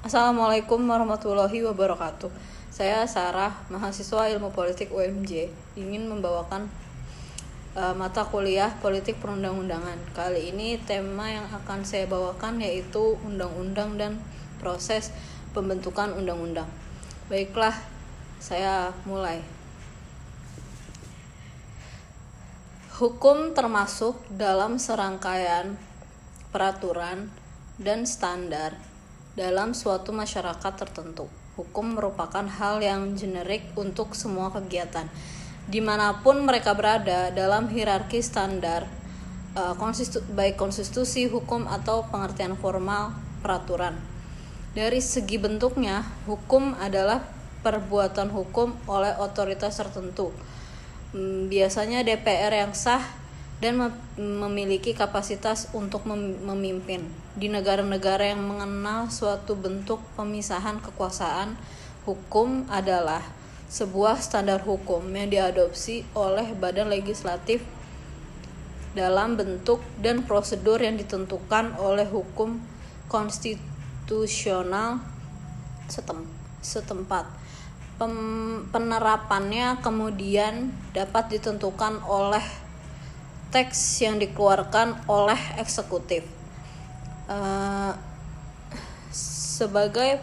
Assalamualaikum warahmatullahi wabarakatuh. Saya Sarah, mahasiswa Ilmu Politik UMJ, ingin membawakan mata kuliah Politik Perundang-undangan. Kali ini tema yang akan saya bawakan yaitu undang-undang dan proses pembentukan undang-undang. Baiklah, saya mulai. Hukum termasuk dalam serangkaian peraturan dan standar dalam suatu masyarakat tertentu. Hukum merupakan hal yang generik untuk semua kegiatan, dimanapun mereka berada dalam hierarki standar, baik konstitusi, hukum, atau pengertian formal peraturan. Dari segi bentuknya, hukum adalah perbuatan hukum oleh otoritas tertentu, biasanya DPR yang sah dan memiliki kapasitas untuk memimpin. Di negara-negara yang mengenal suatu bentuk pemisahan kekuasaan, hukum adalah sebuah standar hukum yang diadopsi oleh badan legislatif dalam bentuk dan prosedur yang ditentukan oleh hukum konstitusional setempat. Penerapannya kemudian dapat ditentukan oleh teks yang dikeluarkan oleh eksekutif sebagai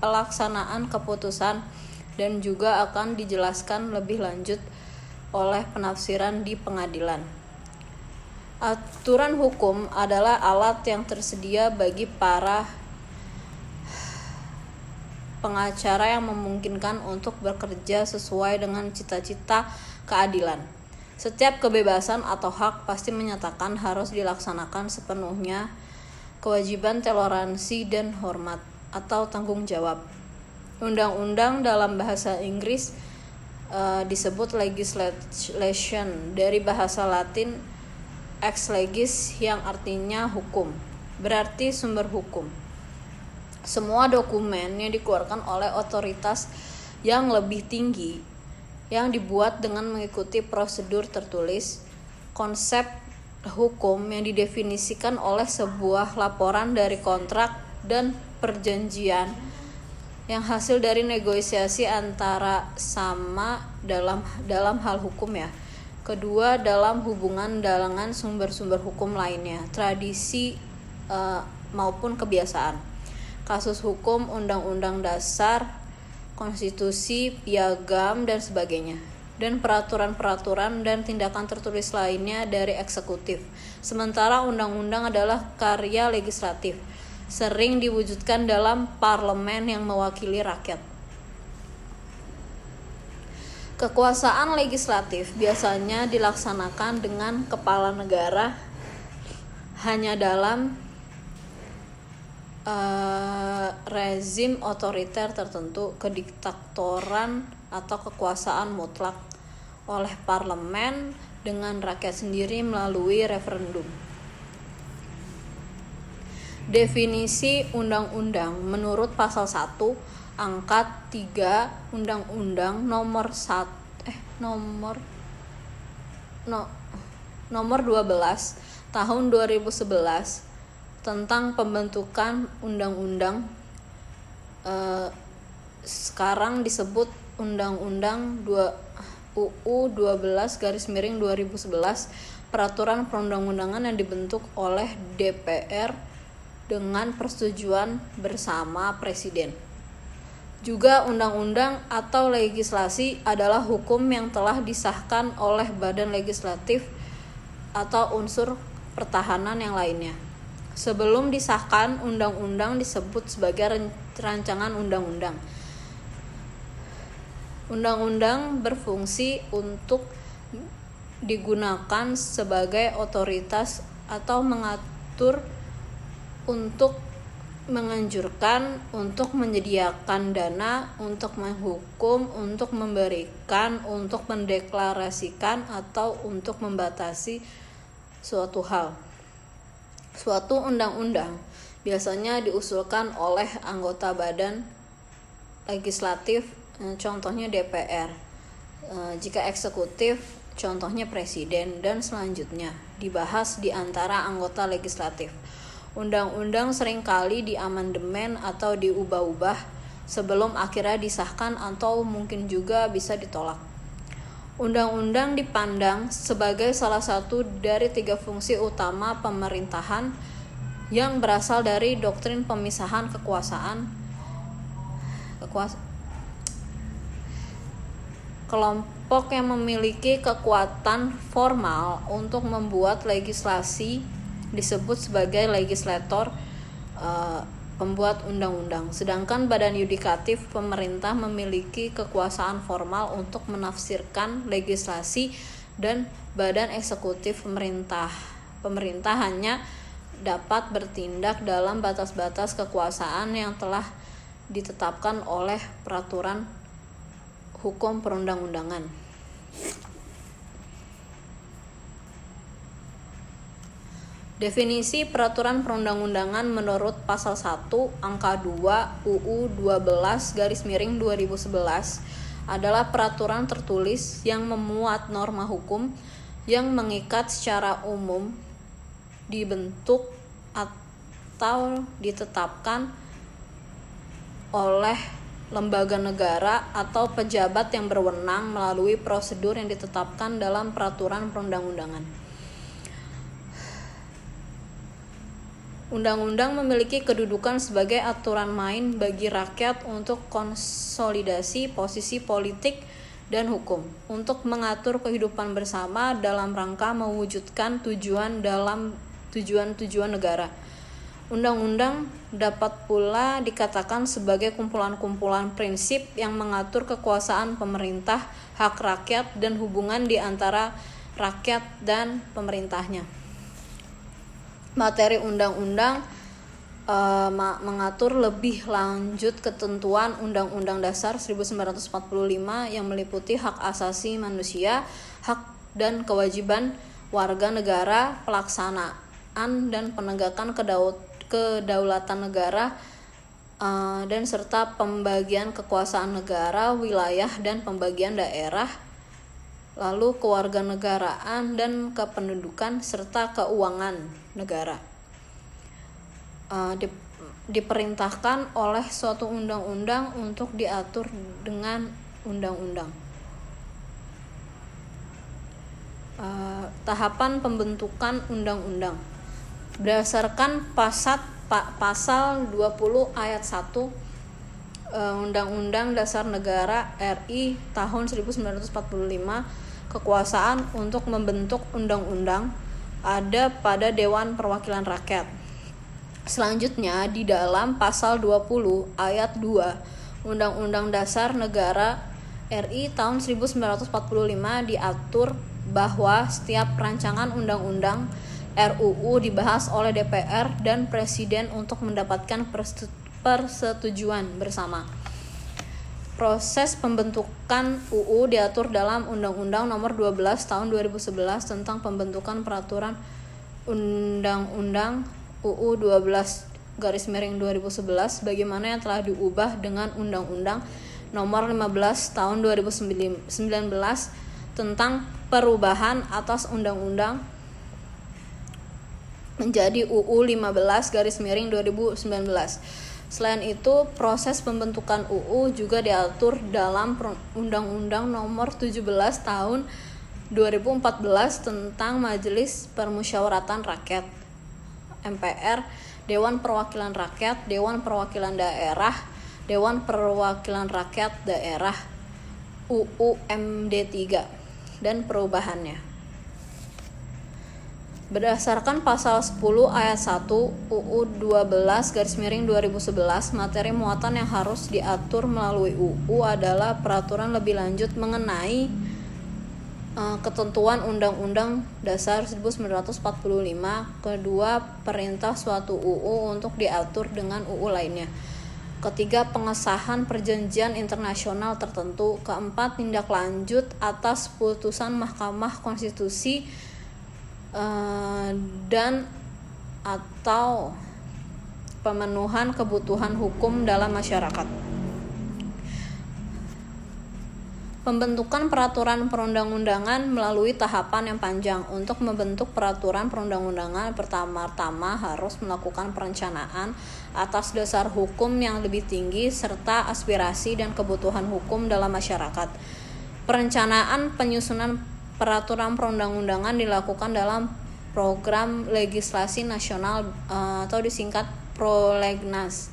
pelaksanaan keputusan, dan juga akan dijelaskan lebih lanjut oleh penafsiran di pengadilan. Aturan hukum adalah alat yang tersedia bagi para pengacara yang memungkinkan untuk bekerja sesuai dengan cita-cita keadilan. Setiap kebebasan atau hak pasti menyatakan harus dilaksanakan sepenuhnya kewajiban toleransi dan hormat atau tanggung jawab. Undang-undang dalam bahasa Inggris disebut legislation, dari bahasa Latin ex legis yang artinya hukum, berarti sumber hukum. Semua dokumen yang dikeluarkan oleh otoritas yang lebih tinggi yang dibuat dengan mengikuti prosedur tertulis. Konsep hukum yang didefinisikan oleh sebuah laporan dari kontrak dan perjanjian yang hasil dari negosiasi antara sama dalam hal hukum ya. Kedua, dalam hubungan dengan sumber-sumber hukum lainnya, tradisi maupun kebiasaan. Kasus hukum, undang-undang dasar, konstitusi, piagam, dan sebagainya, dan peraturan-peraturan dan tindakan tertulis lainnya dari eksekutif. Sementara undang-undang adalah karya legislatif, sering diwujudkan dalam parlemen yang mewakili rakyat. Kekuasaan legislatif biasanya dilaksanakan dengan kepala negara hanya dalam rezim otoriter tertentu, kediktatoran atau kekuasaan mutlak oleh parlemen dengan rakyat sendiri melalui referendum. Definisi undang-undang menurut pasal 1 angkat 3 Undang-Undang nomor 12 tahun 2011 tentang pembentukan undang-undang, sekarang disebut Undang-Undang UU 12/2011, peraturan perundang-undangan yang dibentuk oleh DPR dengan persetujuan bersama Presiden. Juga undang-undang atau legislasi adalah hukum yang telah disahkan oleh badan legislatif atau unsur pertahanan yang lainnya. Sebelum disahkan, undang-undang disebut sebagai rancangan undang-undang. Undang-undang berfungsi untuk digunakan sebagai otoritas atau mengatur, untuk menganjurkan, untuk menyediakan dana, untuk menghukum, untuk memberikan, untuk mendeklarasikan, atau untuk membatasi suatu hal. Suatu undang-undang biasanya diusulkan oleh anggota badan legislatif, contohnya DPR. Jika eksekutif, contohnya Presiden, dan selanjutnya dibahas di antara anggota legislatif. Undang-undang seringkali diamandemen atau diubah-ubah sebelum akhirnya disahkan atau mungkin juga bisa ditolak. Undang-undang dipandang sebagai salah satu dari 3 fungsi utama pemerintahan yang berasal dari doktrin pemisahan kekuasaan. Kelompok yang memiliki kekuatan formal untuk membuat legislasi disebut sebagai legislator, pembuat undang-undang. Sedangkan badan yudikatif pemerintah memiliki kekuasaan formal untuk menafsirkan legislasi, dan badan eksekutif pemerintah hanya dapat bertindak dalam batas-batas kekuasaan yang telah ditetapkan oleh peraturan hukum perundang-undangan. Definisi peraturan perundang-undangan menurut pasal 1 angka 2 UU 12/2011 adalah peraturan tertulis yang memuat norma hukum yang mengikat secara umum, dibentuk atau ditetapkan oleh lembaga negara atau pejabat yang berwenang melalui prosedur yang ditetapkan dalam peraturan perundang-undangan. Undang-undang memiliki kedudukan sebagai aturan main bagi rakyat untuk konsolidasi posisi politik dan hukum, untuk mengatur kehidupan bersama dalam rangka mewujudkan tujuan negara. Undang-undang dapat pula dikatakan sebagai kumpulan-kumpulan prinsip yang mengatur kekuasaan pemerintah, hak rakyat, dan hubungan di antara rakyat dan pemerintahnya. Materi undang-undang mengatur lebih lanjut ketentuan Undang-Undang Dasar 1945 yang meliputi hak asasi manusia, hak dan kewajiban warga negara, pelaksanaan dan penegakan kedaulatan negara, dan serta pembagian kekuasaan negara, wilayah dan pembagian daerah, lalu kewarganegaraan dan kependudukan serta keuangan negara. Diperintahkan oleh suatu undang-undang untuk diatur dengan undang-undang. Tahapan pembentukan undang-undang berdasarkan pasal 20 ayat 1 Undang-Undang Dasar Negara RI tahun 1945, kekuasaan untuk membentuk undang-undang ada pada Dewan Perwakilan Rakyat. Selanjutnya, di dalam pasal 20 ayat 2 Undang-Undang Dasar Negara RI tahun 1945 diatur bahwa setiap rancangan undang-undang RUU dibahas oleh DPR dan Presiden untuk mendapatkan persetujuan bersama. Proses pembentukan UU diatur dalam Undang-Undang Nomor 12 Tahun 2011 tentang pembentukan peraturan Undang-Undang UU 12/2011 bagaimana yang telah diubah dengan Undang-Undang Nomor 15 Tahun 2019 tentang perubahan atas Undang-Undang menjadi UU 15/2019. Selain itu, proses pembentukan UU juga diatur dalam Undang-Undang Nomor 17 Tahun 2014 tentang Majelis Permusyawaratan Rakyat (MPR), Dewan Perwakilan Rakyat, Dewan Perwakilan Daerah, Dewan Perwakilan Rakyat Daerah UU MD3 dan perubahannya. Berdasarkan pasal 10 ayat 1 UU 12/2011, materi muatan yang harus diatur melalui UU adalah peraturan lebih lanjut mengenai ketentuan Undang-Undang Dasar 1945. Kedua, perintah suatu UU untuk diatur dengan UU lainnya. Ketiga, pengesahan perjanjian internasional tertentu. Keempat, tindak lanjut atas putusan Mahkamah Konstitusi dan atau pemenuhan kebutuhan hukum dalam masyarakat. Pembentukan peraturan perundang-undangan melalui tahapan yang panjang. Untuk membentuk peraturan perundang-undangan, pertama-tama harus melakukan perencanaan atas dasar hukum yang lebih tinggi serta aspirasi dan kebutuhan hukum dalam masyarakat. Perencanaan penyusunan peraturan perundang-undangan dilakukan dalam program legislasi nasional atau disingkat Prolegnas.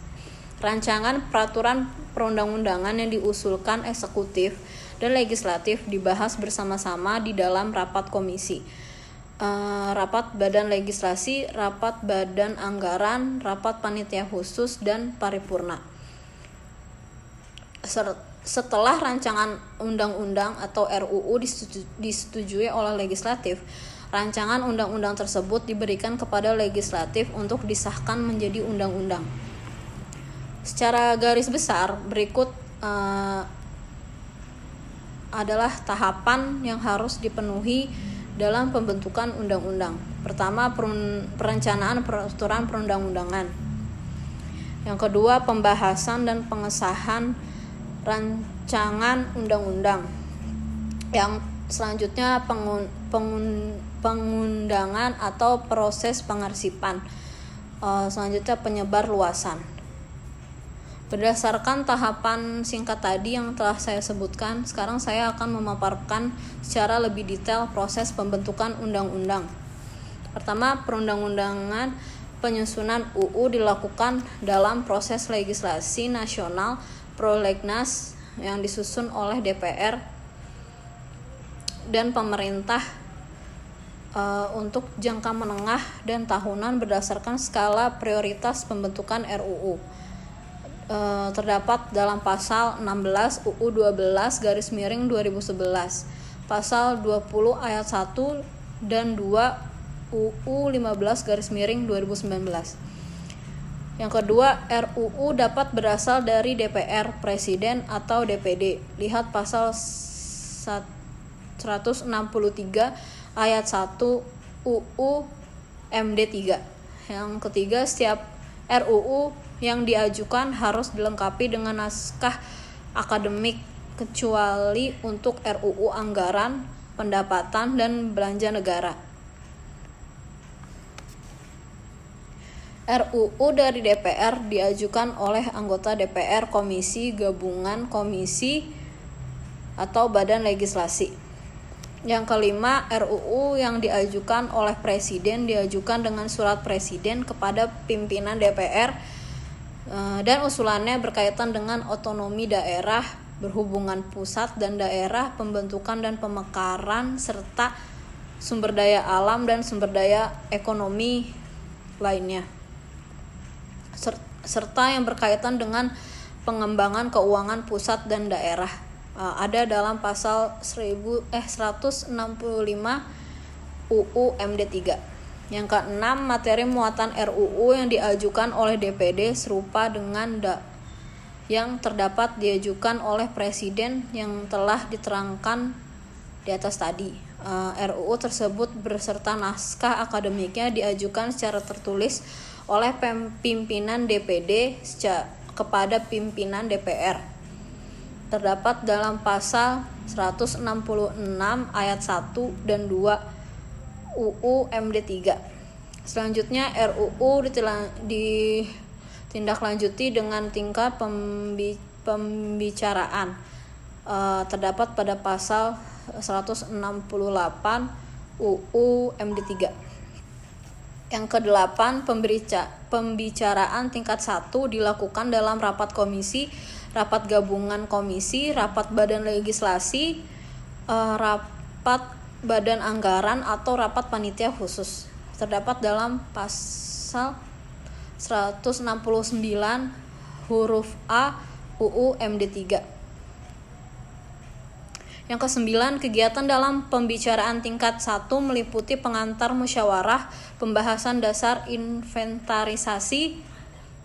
Rancangan peraturan perundang-undangan yang diusulkan eksekutif dan legislatif dibahas bersama-sama di dalam rapat komisi, rapat badan legislasi, rapat badan anggaran, rapat panitia khusus, dan paripurna. Setelah rancangan undang-undang atau RUU disetujui oleh legislatif, rancangan undang-undang tersebut diberikan kepada legislatif untuk disahkan menjadi undang-undang. Secara garis besar, berikut adalah tahapan yang harus dipenuhi dalam pembentukan undang-undang. Pertama, perencanaan peraturan perundang-undangan. Yang kedua, pembahasan dan pengesahan rancangan undang-undang. Yang selanjutnya, pengundangan atau proses pengarsipan. Selanjutnya, penyebar luasan. Berdasarkan tahapan singkat tadi yang telah saya sebutkan, sekarang saya akan memaparkan secara lebih detail proses pembentukan undang-undang. Pertama, perundang-undangan penyusunan UU dilakukan dalam proses legislasi nasional Prolegnas yang disusun oleh DPR dan pemerintah untuk jangka menengah dan tahunan berdasarkan skala prioritas pembentukan RUU. Terdapat dalam pasal 16 UU 12/2011, pasal 20 ayat 1 dan 2 UU 15/2019. Yang kedua, RUU dapat berasal dari DPR, Presiden, atau DPD. Lihat pasal 163 ayat 1 UU MD 3. Yang ketiga, setiap RUU yang diajukan harus dilengkapi dengan naskah akademik kecuali untuk RUU anggaran, pendapatan, dan belanja negara. RUU dari DPR diajukan oleh anggota DPR, komisi, gabungan komisi, atau badan legislasi. Yang kelima, RUU yang diajukan oleh Presiden diajukan dengan surat Presiden kepada pimpinan DPR dan usulannya berkaitan dengan otonomi daerah, berhubungan pusat dan daerah, pembentukan dan pemekaran, serta sumber daya alam dan sumber daya ekonomi lainnya, serta yang berkaitan dengan pengembangan keuangan pusat dan daerah. Ada dalam pasal 165 UU MD 3. Yang keenam, materi muatan RUU yang diajukan oleh DPD serupa dengan yang terdapat diajukan oleh Presiden yang telah diterangkan di atas tadi. RUU tersebut beserta naskah akademiknya diajukan secara tertulis oleh pimpinan DPD kepada pimpinan DPR. Terdapat dalam pasal 166 ayat 1 dan 2 UU MD 3. Selanjutnya, RUU ditindaklanjuti dengan tingkat pembicaraan. Terdapat pada pasal 168 UU MD 3. Yang kedelapan, pembicaraan tingkat 1 dilakukan dalam rapat komisi, rapat gabungan komisi, rapat badan legislasi, rapat badan anggaran, atau rapat panitia khusus. Terdapat dalam pasal 169 huruf A UU MD 3. Yang kesembilan, kegiatan dalam pembicaraan tingkat 1 meliputi pengantar musyawarah, pembahasan dasar, inventarisasi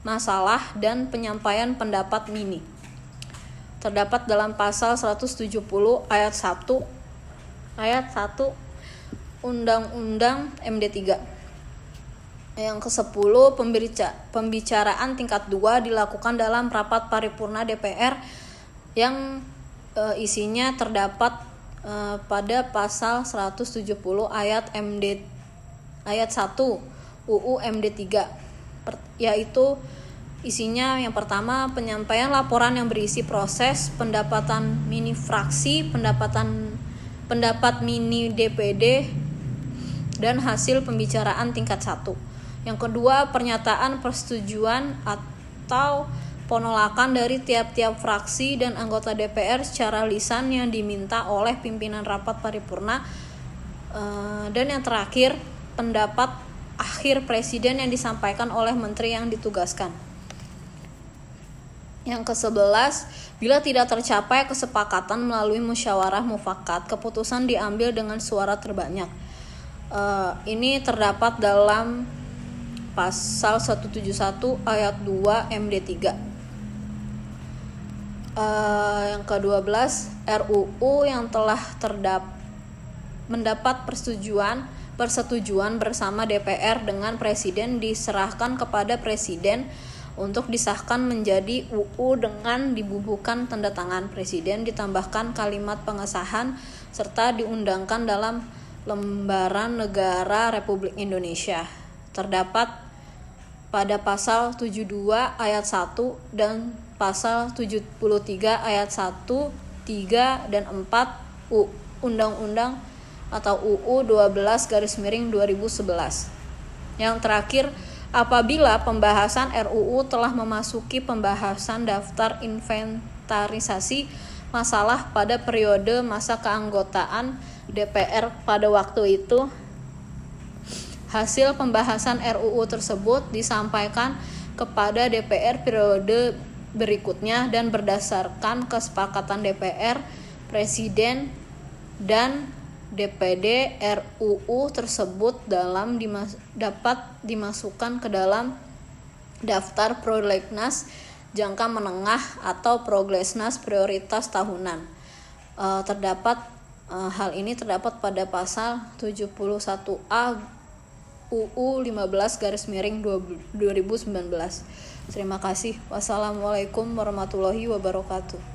masalah, dan penyampaian pendapat mini. Terdapat dalam pasal 170 ayat 1 Undang-Undang MD 3. Yang ke-10, pembicaraan tingkat 2 dilakukan dalam rapat paripurna DPR yang isinya terdapat pada pasal 170 ayat 1 UU MD 3, yaitu isinya yang pertama penyampaian laporan yang berisi proses pendapatan mini fraksi, pendapat mini DPD dan hasil pembicaraan tingkat 1. Yang kedua, pernyataan persetujuan atau penolakan dari tiap-tiap fraksi dan anggota DPR secara lisan yang diminta oleh pimpinan rapat paripurna. Dan yang terakhir, pendapat akhir presiden yang disampaikan oleh menteri yang ditugaskan. Yang ke-11, bila tidak tercapai kesepakatan melalui musyawarah mufakat, keputusan diambil dengan suara terbanyak. Ini terdapat dalam pasal 171 ayat 2 MD 3. Yang ke-12, RUU yang telah mendapat persetujuan bersama DPR dengan presiden diserahkan kepada presiden untuk disahkan menjadi UU dengan dibubuhkan tanda tangan presiden, ditambahkan kalimat pengesahan serta diundangkan dalam lembaran negara Republik Indonesia. Terdapat pada pasal 72 ayat 1 dan pasal 73 ayat 1, 3 dan 4 Undang-Undang atau UU 12/2011. Yang terakhir, apabila pembahasan RUU telah memasuki pembahasan daftar inventarisasi masalah pada periode masa keanggotaan DPR pada waktu itu, hasil pembahasan RUU tersebut disampaikan kepada DPR periode berikutnya dan berdasarkan kesepakatan DPR, Presiden, dan DPD, RUU tersebut dapat dimasukkan ke dalam daftar prolegnas jangka menengah atau prolegnas prioritas tahunan. Hal ini terdapat pada pasal 71A UU 15/2019. Terima kasih. Wassalamualaikum warahmatullahi wabarakatuh.